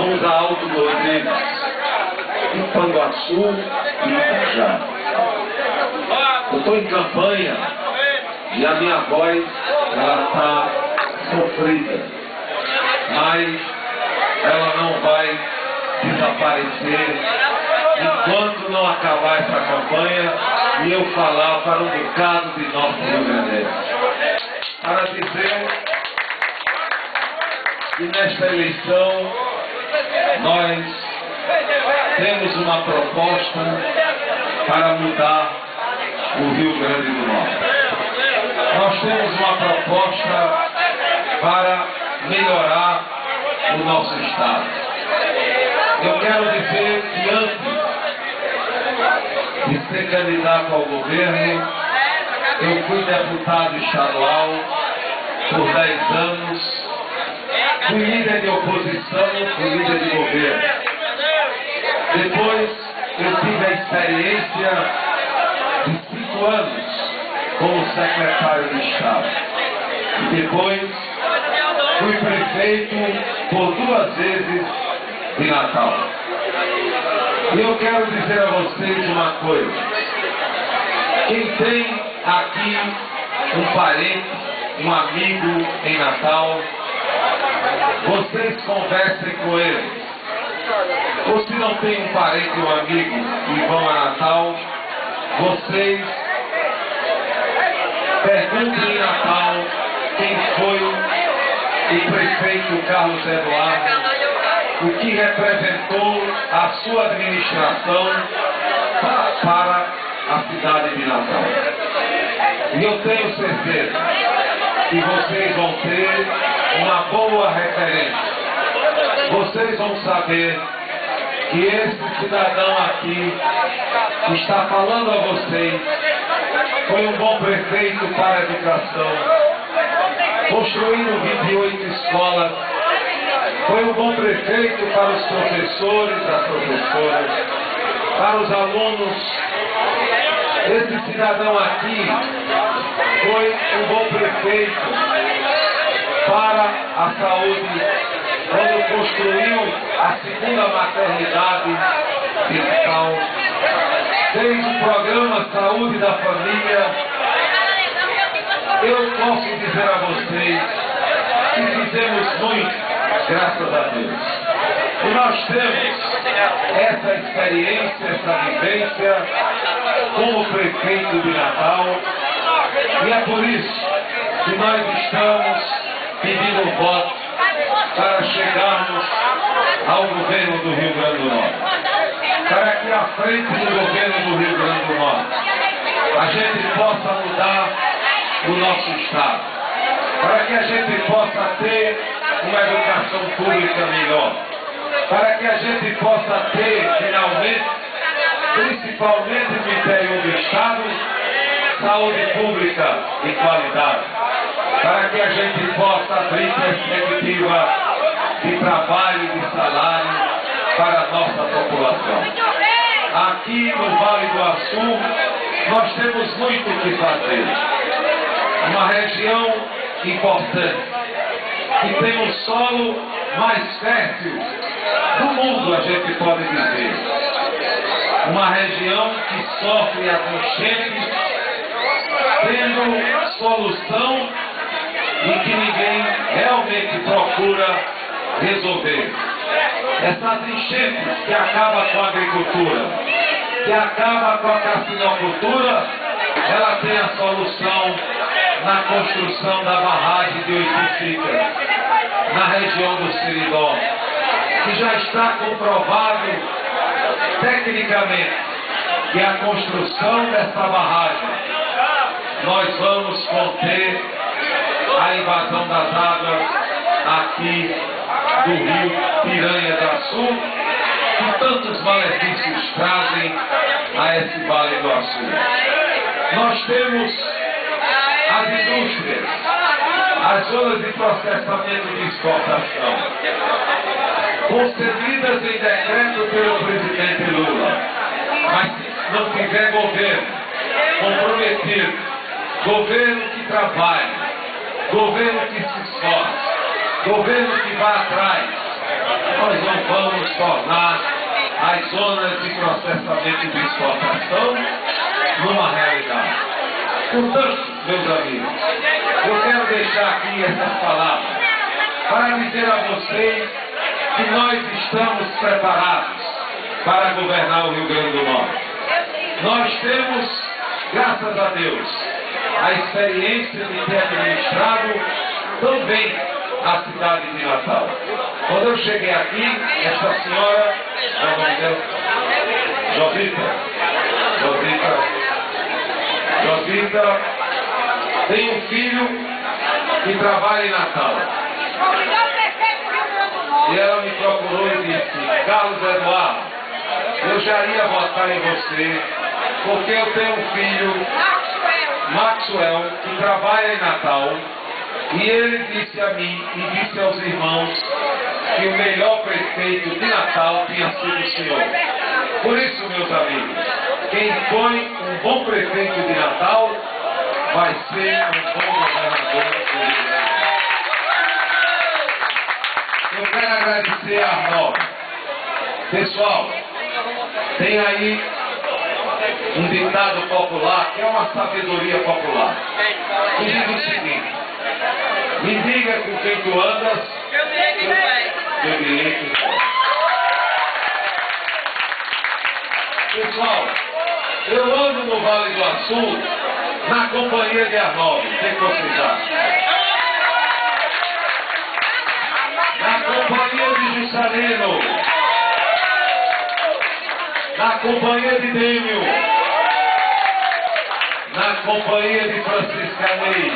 Vamos a Alto do Rodrigues, Ipanguaçu e Itajá. Eu estou em campanha e a minha voz está sofrida, mas ela não vai desaparecer enquanto não acabar essa campanha e eu falar para um bocado de nosso Rio Grande. Para dizer que nesta eleição nós temos uma proposta para mudar o Rio Grande do Norte. Nós temos uma proposta para melhorar o nosso Estado. Eu quero dizer que antes de ser candidato ao governo, eu fui deputado estadual por 10 anos, fui líder de oposição, fui líder de governo. Depois eu tive a experiência de 5 anos como secretário de Estado. E depois fui prefeito por 2 vezes de Natal. E eu quero dizer a vocês uma coisa. Quem tem aqui um parente, um amigo em Natal, vocês conversem com ele. Ou se não tem um parente ou um amigo e vão a Natal, vocês perguntem em Natal quem foi o prefeito Carlos Eduardo, o que representou a sua administração para a cidade de Natal. E eu tenho certeza que vocês vão ter uma boa referência. Vocês vão saber que esse cidadão aqui que está falando a vocês foi um bom prefeito para a educação, construindo 28 escolas, foi um bom prefeito para os professores, as professoras, para os alunos. Esse cidadão aqui foi um bom prefeito para a saúde, quando construiu a 2ª maternidade fiscal, fez o programa Saúde da Família. Eu posso dizer a vocês que fizemos muito, graças a Deus. E nós temos essa experiência, essa vivência como prefeito de Natal, e é por isso que nós estamos pedindo voto para chegarmos ao governo do Rio Grande do Norte. Para que à frente do governo do Rio Grande do Norte a gente possa mudar o nosso Estado. Para que a gente possa ter uma educação pública melhor. Para que a gente possa ter, finalmente, principalmente no interior do Estado, saúde pública de qualidade. Para que a gente possa abrir perspectiva de trabalho e de salário para a nossa população. Aqui no Vale do Açu, nós temos muito o que fazer. Uma região importante, que tem o solo mais fértil do mundo, a gente pode dizer. Uma região que sofre as enchentes, tendo solução e que ninguém realmente procura resolver. Essas enchentes que acabam com a agricultura, que acabam com a carcinocultura, ela tem a solução na construção da barragem de Oiticica, na região do Seridó, que já está comprovado tecnicamente que a construção dessa barragem nós vamos conter a invasão das águas aqui do rio Piranha do Açu, que tantos malefícios trazem a esse Vale do Açu. Nós temos as indústrias, as zonas de processamento de exportação, concedidas em decreto pelo presidente Lula. Mas se não tiver governo comprometido, governo que trabalhe, governo que se esforce, governo que vá atrás, nós não vamos tornar as zonas de processamento de exportação numa realidade. Portanto, meus amigos, eu quero deixar aqui essas palavras para dizer a vocês que nós estamos preparados para governar o Rio Grande do Norte. Nós temos, graças a Deus, a experiência de ter administrado também a cidade de Natal. Quando eu cheguei aqui, essa senhora, Josita, tem um filho que trabalha em Natal. E ela me procurou e disse: Carlos Eduardo, eu já ia votar em você, porque eu tenho um filho, Maxwell, que trabalha em Natal, e ele disse a mim e disse aos irmãos que o melhor prefeito de Natal tinha sido o senhor. Por isso, meus amigos, quem foi um bom prefeito de Natal vai ser um bom governador do Rio Grande. Eu quero agradecer a Arnaldo. Pessoal, tem aí um ditado popular, que é uma sabedoria popular, que diz o seguinte: me diga com quem tu andas, eu direi quem tu és. Pessoal, eu ando no Vale do Açu na companhia de Arnaldo. O que vocês acham? Na companhia de Juscelino, na companhia de Dêmio, na companhia de Francisca Ney,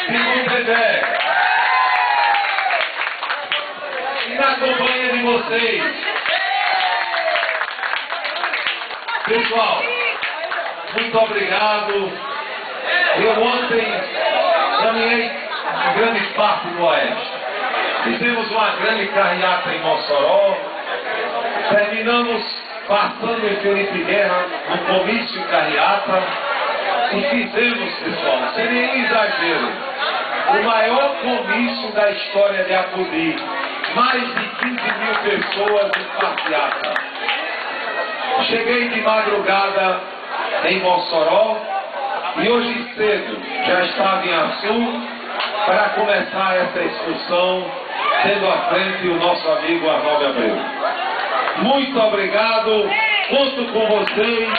de Mundedé, e na companhia de vocês. Pessoal, muito obrigado. Eu ontem caminhei grande parte do Oeste. Fizemos uma grande carreata em Mossoró. Terminamos passando em Felipe Guerra no comício carreata. E fizemos, pessoal, sem nenhum exagero, o maior comício da história de Apodi. Mais de 15 mil pessoas em passeata. Cheguei de madrugada em Mossoró e hoje cedo já estava em Açu para começar essa excursão, tendo à frente o nosso amigo Arnaldo Abreu. Muito obrigado, conto com vocês.